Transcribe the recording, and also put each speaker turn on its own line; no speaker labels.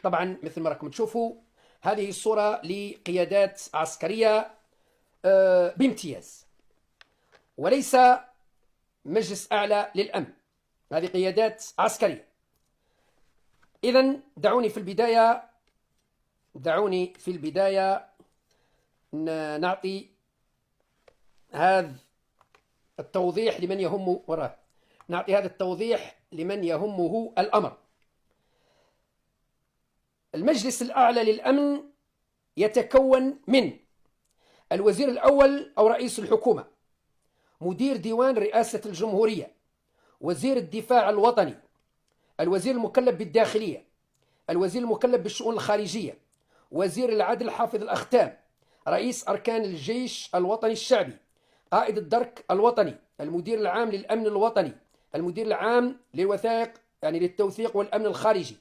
طبعا مثل ما راكم تشوفوا هذه الصورة لقيادات عسكرية بامتياز، وليس مجلس أعلى للأمن، هذه قيادات عسكرية. إذن دعوني في البداية نعطي هذا التوضيح لمن يهمه الأمر. المجلس الأعلى للأمن يتكون من الوزير الأول أو رئيس الحكومة، مدير ديوان رئاسة الجمهورية، وزير الدفاع الوطني، الوزير المكلف بالداخلية، الوزير المكلف بالشؤون الخارجية، وزير العدل حافظ الأختام، رئيس أركان الجيش الوطني الشعبي، قائد الدرك الوطني، المدير العام للأمن الوطني، المدير العام للوثائق يعني للتوثيق والأمن الخارجي،